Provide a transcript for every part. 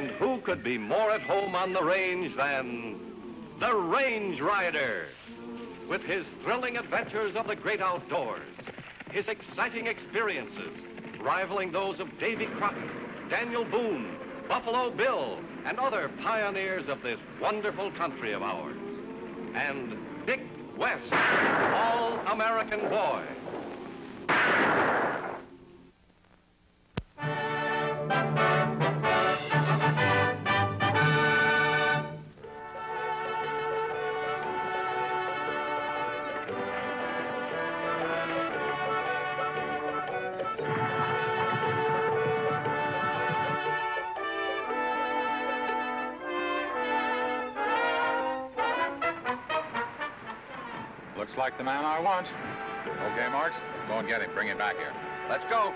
And who could be more at home on the range than the Range Rider? With his thrilling adventures of the great outdoors, his exciting experiences rivaling those of Davy Crockett, Daniel Boone, Buffalo Bill, and other pioneers of this wonderful country of ours. And Dick West, All-American Boy. Looks like the man I want. Okay, Marks, go and get him. Bring him back here. Let's go.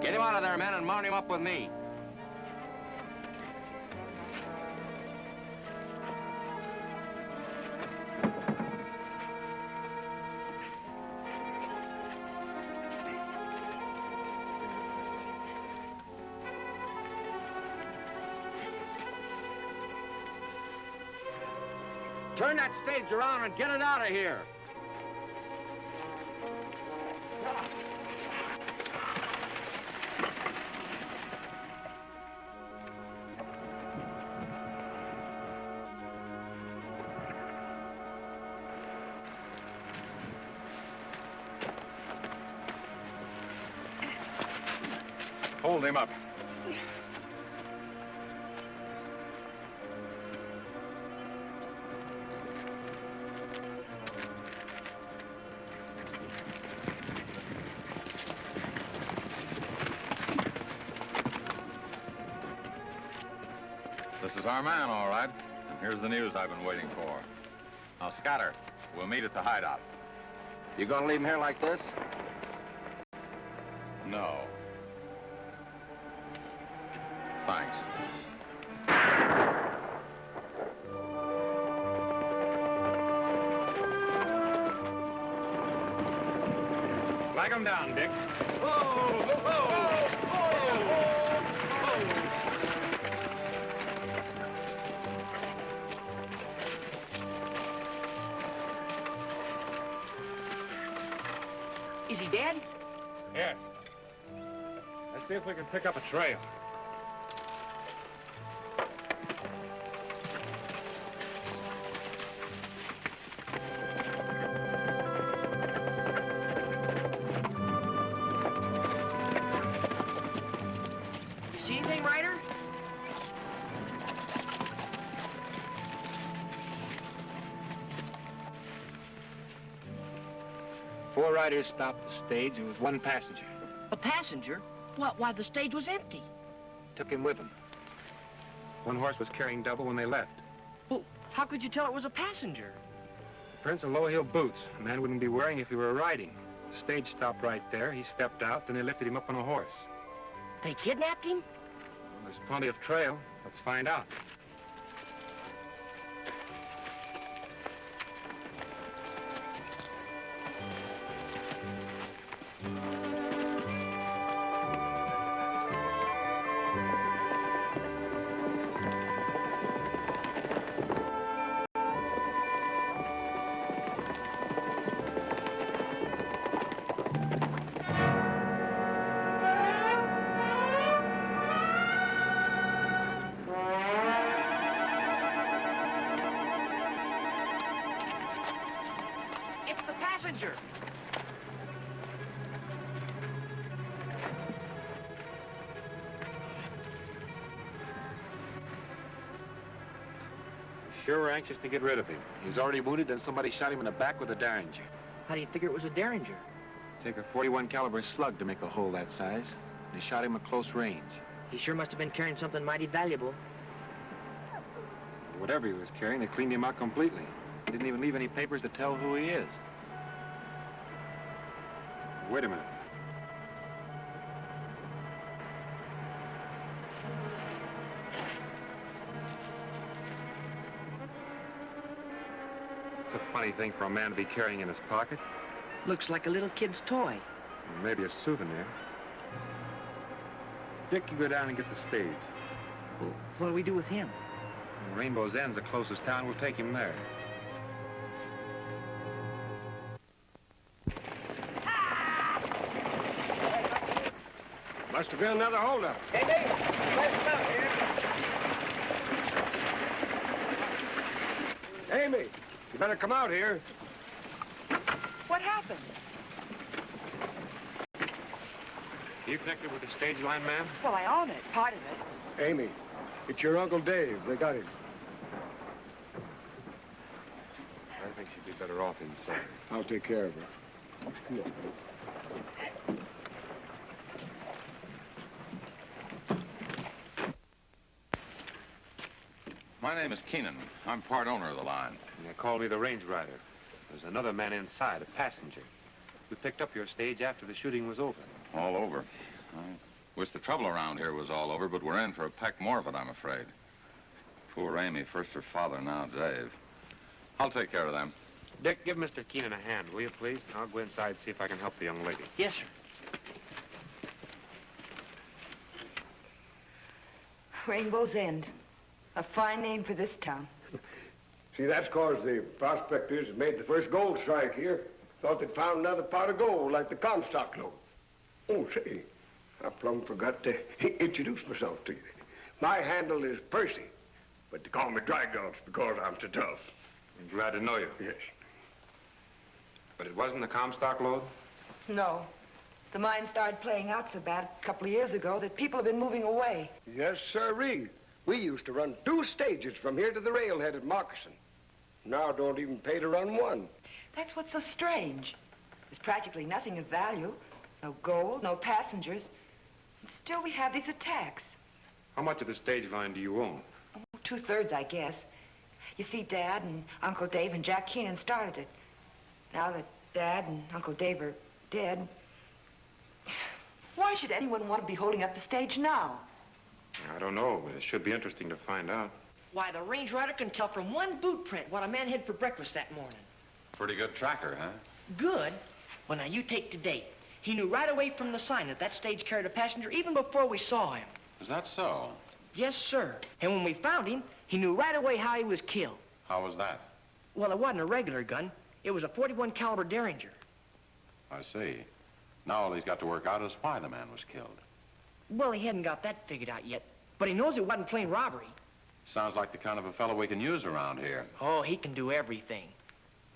Get him out of there, men, and mount him up with me. Turn that stage around and get it out of here. Hold him up. This is our man, all right. And here's the news I've been waiting for. Now, scatter. We'll meet at the hideout. You gonna leave him here like this? No. Thanks. Flag him down, Dick. Is he dead? Yes. Let's see if we can pick up a trail. You see anything, Ryder? 4 riders stopped the stage. There was 1 passenger. A passenger? What? Why, the stage was empty. Took him with them. 1 horse was carrying double when they left. Well, how could you tell it was a passenger? The prints of low-heel boots. A man wouldn't be wearing if he were riding. The stage stopped right there. He stepped out, then they lifted him up on a horse. They kidnapped him? Well, there's plenty of trail. Let's find out. Sure were anxious to get rid of him. He was already wounded, then somebody shot him in the back with a derringer. How do you figure it was a derringer? Take a .41 caliber slug to make a hole that size. They shot him at close range. He sure must have been carrying something mighty valuable. Whatever he was carrying, they cleaned him out completely. He didn't even leave any papers to tell who he is. Wait a minute. It's a funny thing for a man to be carrying in his pocket. Looks like a little kid's toy. Maybe a souvenir. Dick, you go down and get the stage. Well, what do we do with him? Rainbow's End's the closest town. We'll take him there. Must have been another holdup. Amy, you better come out here. What happened? You connected with the stage line, ma'am? Well, I own it, part of it. Amy, it's your Uncle Dave. They got him. I think she'd be better off inside. I'll take care of her. Come on. My name is Keenan. I'm part owner of the line. They called me the range rider. There's another man inside, a passenger. We picked up your stage after the shooting was over. All over. I wish the trouble around here was all over, but we're in for a peck more of it, I'm afraid. Poor Amy, first her father, now Dave. I'll take care of them. Dick, give Mr. Keenan a hand, will you, please? I'll go inside and see if I can help the young lady. Yes, sir. Rainbow's End. A fine name for this town. See, that's 'cause the prospectors made the first gold strike here. Thought they'd found another pot of gold like the Comstock lode. Oh, say, I plumb forgot to introduce myself to you. My handle is Percy, but they call me Dry Gulch because I'm so tough. I'm glad to know you. Yes. But it wasn't the Comstock load? No. The mine started playing out so bad a couple of years ago that people have been moving away. Yes, sirree. We used to run 2 stages from here to the railhead at Moccasin. Now don't even pay to run one. That's what's so strange. There's practically nothing of value. No gold, no passengers. And still we have these attacks. How much of the stage line do you own? Oh, 2/3, I guess. You see, Dad and Uncle Dave and Jack Keenan started it. Now that Dad and Uncle Dave are dead, why should anyone want to be holding up the stage now? I don't know, but it should be interesting to find out. Why, the range rider can tell from one boot print what a man had for breakfast that morning. Pretty good tracker, huh? Good? Well, now, you take to date. He knew right away from the sign that that stage carried a passenger even before we saw him. Is that so? Yes, sir. And when we found him, he knew right away how he was killed. How was that? Well, it wasn't a regular gun. It was a .41 caliber derringer. I see. Now all he's got to work out is why the man was killed. Well, he hadn't got that figured out yet. But he knows it wasn't plain robbery. Sounds like the kind of a fellow we can use around here. Oh, he can do everything.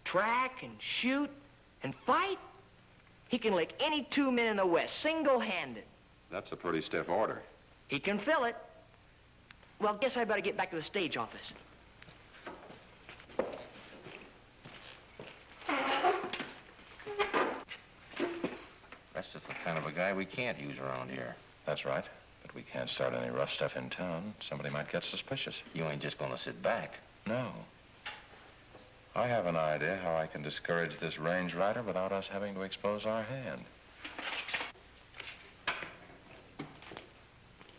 Track and shoot and fight. He can lick any 2 men in the West, single-handed. That's a pretty stiff order. He can fill it. Well, guess I better get back to the stage office. That's just the kind of a guy we can't use around here. That's right. But we can't start any rough stuff in town. Somebody might get suspicious. You ain't just gonna sit back. No. I have an idea how I can discourage this range rider without us having to expose our hand.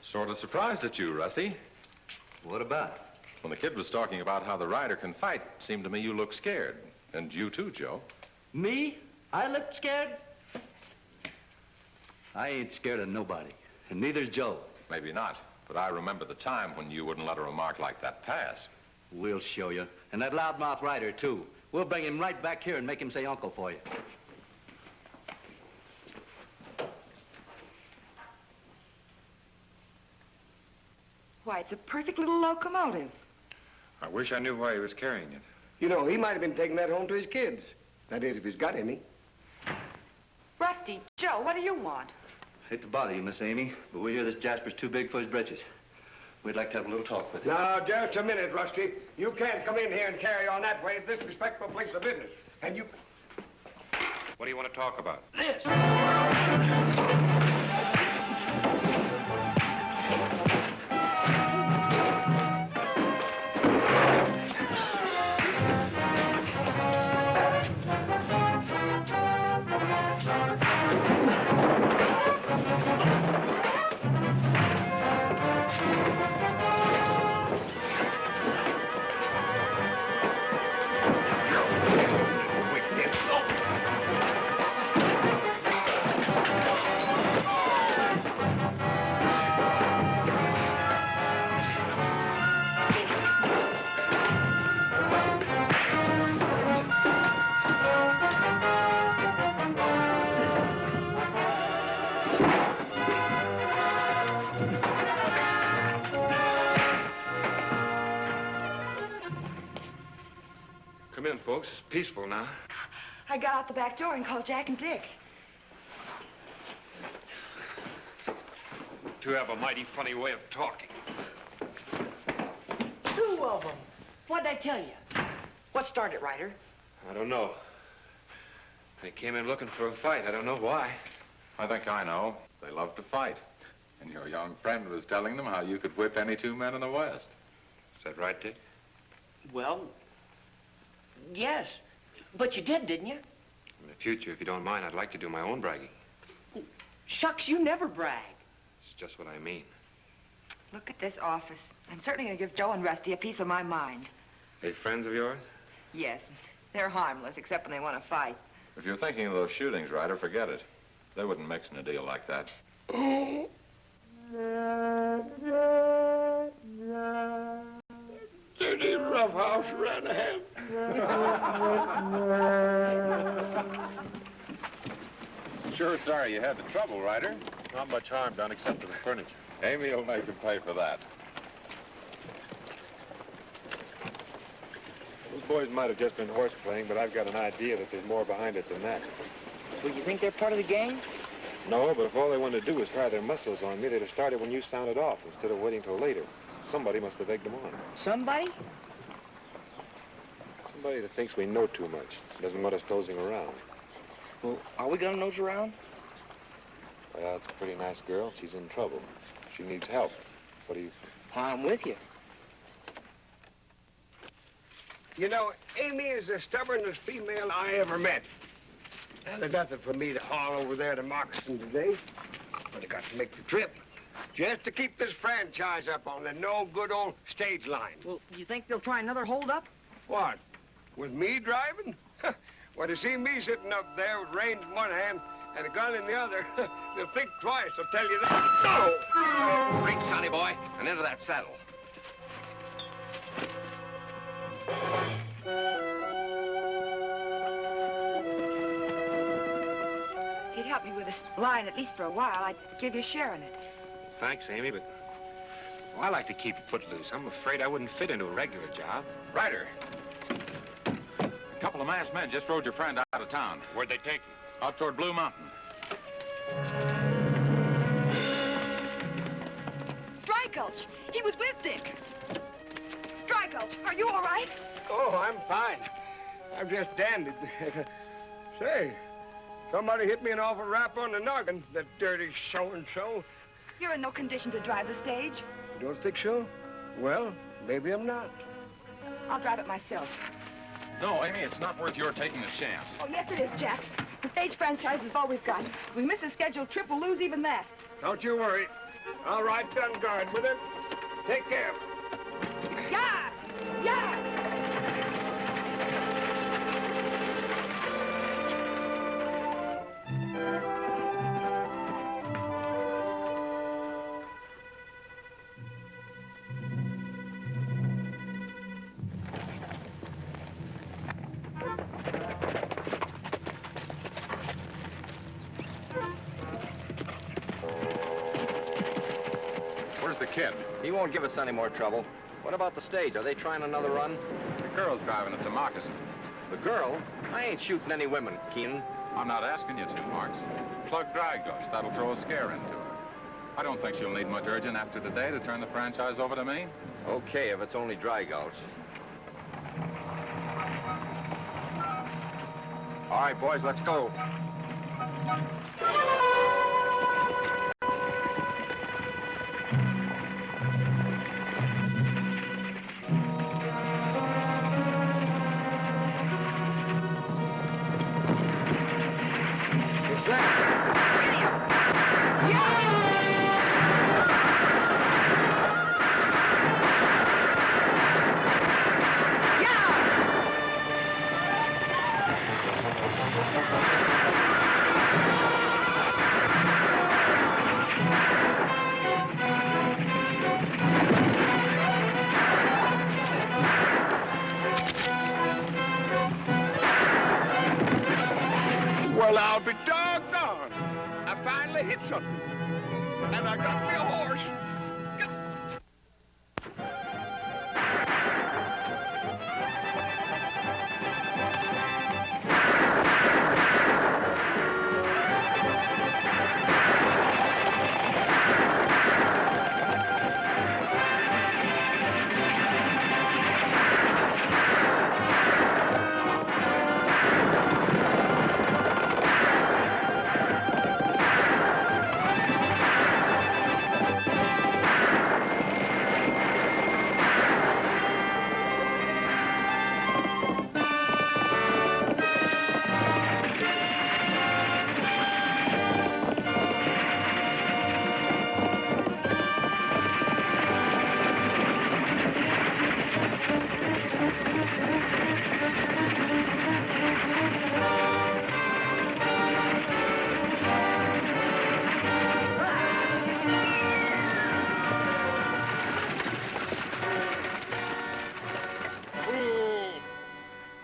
Sort of surprised at you, Rusty. What about? When the kid was talking about how the rider can fight, it seemed to me you looked scared. And you too, Joe. Me? I looked scared? I ain't scared of nobody, and neither's Joe. Maybe not, but I remember the time when you wouldn't let a remark like that pass. We'll show you. And that loudmouth rider, too. We'll bring him right back here and make him say uncle for you. Why, it's a perfect little locomotive. I wish I knew why he was carrying it. You know, he might have been taking that home to his kids. That is, if he's got any. Rusty, Joe, what do you want? Hate to bother you, Miss Amy, but we hear this Jasper's too big for his britches. We'd like to have a little talk with you. Now, just a minute, Rusty. You can't come in here and carry on that way. It's a disrespectful place of business. And you... What do you want to talk about? This! Come in, folks. It's peaceful now. I got out the back door and called Jack and Dick. Two have a mighty funny way of talking. Two of them. What'd I tell you? What started, Ryder? I don't know. They came in looking for a fight. I don't know why. I think I know. They love to fight. And your young friend was telling them how you could whip any two men in the West. Is that right, Dick? Well, yes. But you did, didn't you? In the future, if you don't mind, I'd like to do my own bragging. Shucks, you never brag. It's just what I mean. Look at this office. I'm certainly going to give Joe and Rusty a piece of my mind. They friends of yours? Yes, they're harmless, except when they want to fight. If you're thinking of those shootings, Ryder, forget it. They wouldn't mix in a deal like that. Dirty roughhouse ran ahead. Sure sorry you had the trouble, Ryder. Not much harm done except to the furniture. Amy will make you pay for that. Those boys might have just been horseplaying, but I've got an idea that there's more behind it than that. Well, you think they're part of the gang? No, but if all they wanted to do was try their muscles on me, they'd have started when you sounded off instead of waiting till later. Somebody must have egged them on. Somebody? Somebody that thinks we know too much, doesn't want us nosing around. Well, are we gonna nose around? Well, it's a pretty nice girl. She's in trouble. She needs help. What do you... I'm with you. You know, Amy is the stubbornest female I ever met. Now, there's nothing for me to haul over there to Moccasin today, but I got to make the trip. Just to keep this franchise up on the no good old stage line. Well, you think they'll try another holdup? What? With me driving? Well, to see me sitting up there with reins in one hand and a gun in the other, they'll think twice, I'll tell you that. No! Reach, Sonny boy, and into that saddle. If you'd help me with this line, at least for a while, I'd give you a share in it. Thanks, Amy, but... Well, I like to keep footloose. I'm afraid I wouldn't fit into a regular job. Ryder. A couple of masked men just rode your friend out of town. Where'd they take him? Out toward Blue Mountain. Dry Gulch! He was with Dick! Dry Gulch, are you all right? Oh, I'm fine. I'm just dandy. Say, somebody hit me an awful rap on the noggin, that dirty so-and-so. You're in no condition to drive the stage. You don't think so? Well, maybe I'm not. I'll drive it myself. No, Amy, it's not worth your taking a chance. Oh, yes, it is, Jack. The stage franchise is all we've got. If we miss a scheduled trip, we'll lose even that. Don't you worry. I'll ride gun guard with it. Take care. Yeah! Yeah! Where's the kid? He won't give us any more trouble. What about the stage? Are they trying another run? The girl's driving it to Moccasin. The girl? I ain't shooting any women, Keenan. I'm not asking you to, Marks. Plug Dry Gulch. That'll throw a scare into her. I don't think she'll need much urging after today to turn the franchise over to me. Okay, if it's only dry gulch. All right, boys, let's go. What's that? Well, I'll be doggone. I finally hit something. And I got me a horse.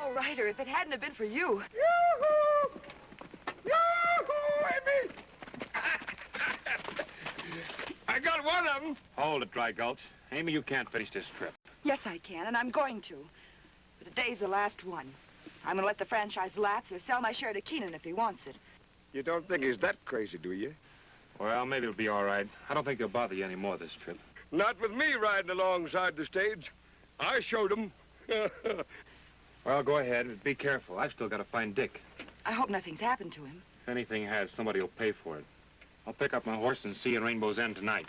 Oh, Ryder, if it hadn't have been for you. Yoo-hoo! Yoo-hoo, Amy! I got one of them. Hold it, Dry Gulch. Amy, you can't finish this trip. Yes, I can, and I'm going to. But today's the last one. I'm going to let the franchise lapse or sell my share to Keenan if he wants it. You don't think he's that crazy, do you? Well, maybe it'll be all right. I don't think they'll bother you any more this trip. Not with me riding alongside the stage. I showed him. Well, go ahead, but be careful. I've still got to find Dick. I hope nothing's happened to him. If anything has, somebody will pay for it. I'll pick up my horse and see you in Rainbow's End tonight.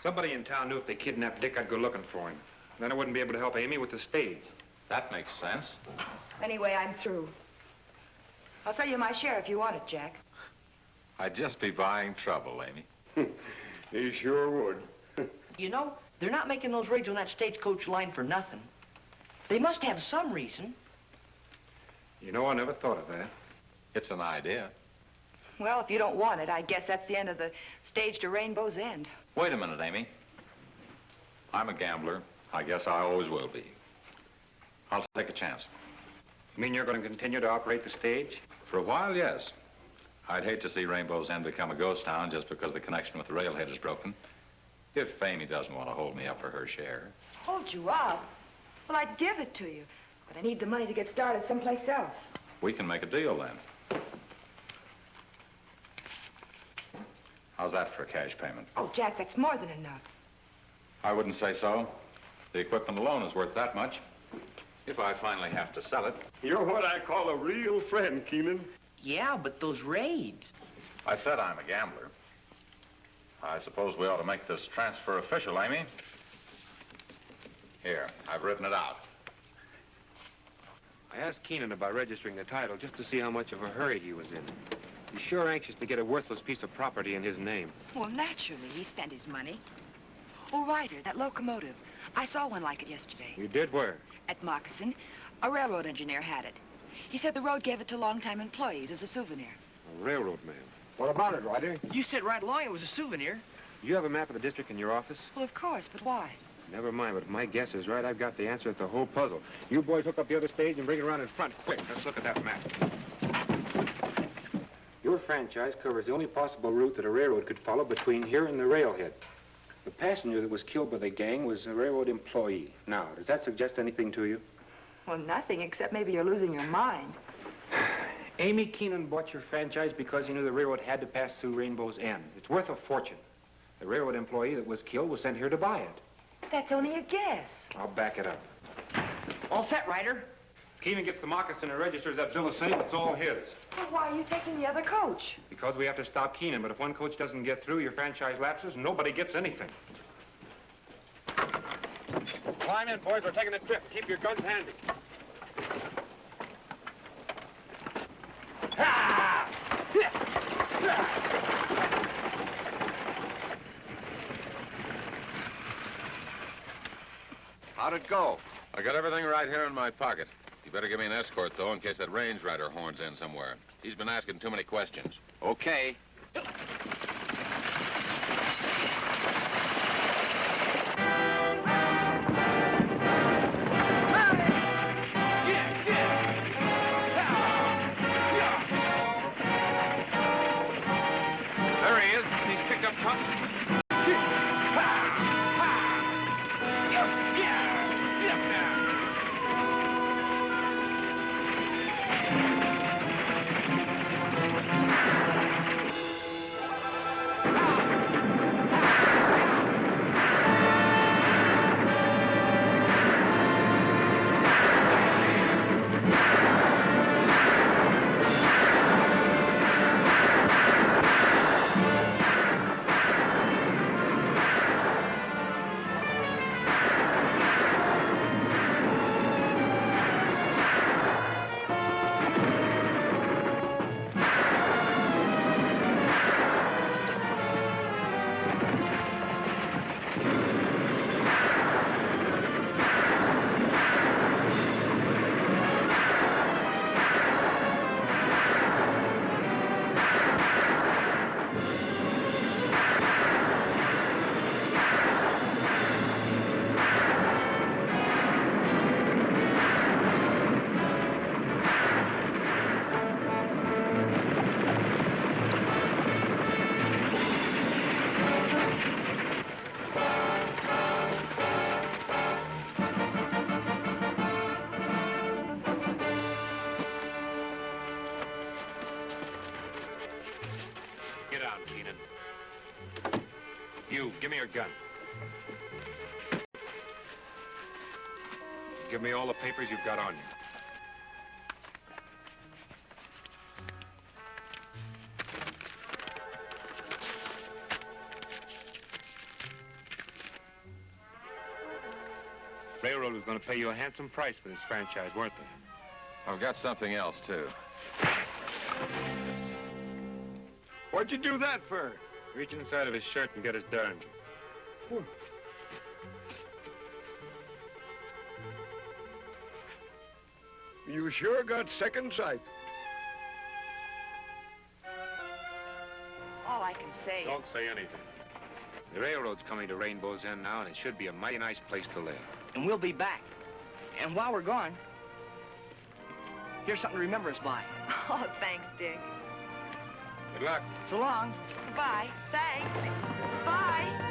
Somebody in town knew if they kidnapped Dick, I'd go looking for him. Then I wouldn't be able to help Amy with the stage. That makes sense. Anyway, I'm through. I'll sell you my share if you want it, Jack. I'd just be buying trouble, Amy. He sure would. You know, they're not making those raids on that stagecoach line for nothing. They must have some reason. You know, I never thought of that. It's an idea. Well, if you don't want it, I guess that's the end of the stage to Rainbow's End. Wait a minute, Amy. I'm a gambler. I guess I always will be. I'll take a chance. You mean you're going to continue to operate the stage? For a while, yes. I'd hate to see Rainbow's End become a ghost town just because the connection with the railhead is broken. If Amy doesn't want to hold me up for her share. Hold you up? Well, I'd give it to you. But I need the money to get started someplace else. We can make a deal then. How's that for a cash payment? Oh, Jack, that's more than enough. I wouldn't say so. The equipment alone is worth that much. If I finally have to sell it. You're what I call a real friend, Keenan. Yeah, but those raids. I said I'm a gambler. I suppose we ought to make this transfer official, Amy. Here, I've written it out. I asked Keenan about registering the title just to see how much of a hurry he was in. He's sure anxious to get a worthless piece of property in his name. Well, naturally, he spent his money. Oh, Ryder, that locomotive. I saw one like it yesterday. You did where? At Moccasin. A railroad engineer had it. He said the road gave it to longtime employees as a souvenir. A railroad man. What about it, Ryder? You said right along it was a souvenir. You have a map of the district in your office? Well, of course, but why? Never mind, but if my guess is right, I've got the answer to the whole puzzle. You boys hook up the other stage and bring it around in front, quick. Let's look at that map. Your franchise covers the only possible route that a railroad could follow between here and the railhead. The passenger that was killed by the gang was a railroad employee. Now, does that suggest anything to you? Well, nothing, except maybe you're losing your mind. Amy Keenan bought your franchise because he knew the railroad had to pass through Rainbow's End. It's worth a fortune. The railroad employee that was killed was sent here to buy it. That's only a guess. I'll back it up. All set, Ryder. Keenan gets the moccasin and registers that bill of sale. It's all his. Well, why are you taking the other coach? Because we have to stop Keenan, but if one coach doesn't get through, your franchise lapses, nobody gets anything. Climb in, boys. We're taking a trip. Keep your guns handy. How'd it go? I got everything right here in my pocket. You better give me an escort, though, in case that range rider horns in somewhere. He's been asking too many questions. Okay. There he is. He's picked up pups. Get out, Keenan. You, give me your gun. Give me all the papers you've got on you. Railroad was going to pay you a handsome price for this franchise, weren't they? I've got something else, too. What'd you do that for? Reach inside of his shirt and get his darn. You sure got second sight. All I can say Don't say anything. The railroad's coming to Rainbow's End now, and it should be a mighty nice place to live. And we'll be back. And while we're gone, here's something to remember us by. Oh, thanks, Dick. Good luck. So long. Goodbye. Thanks. Bye.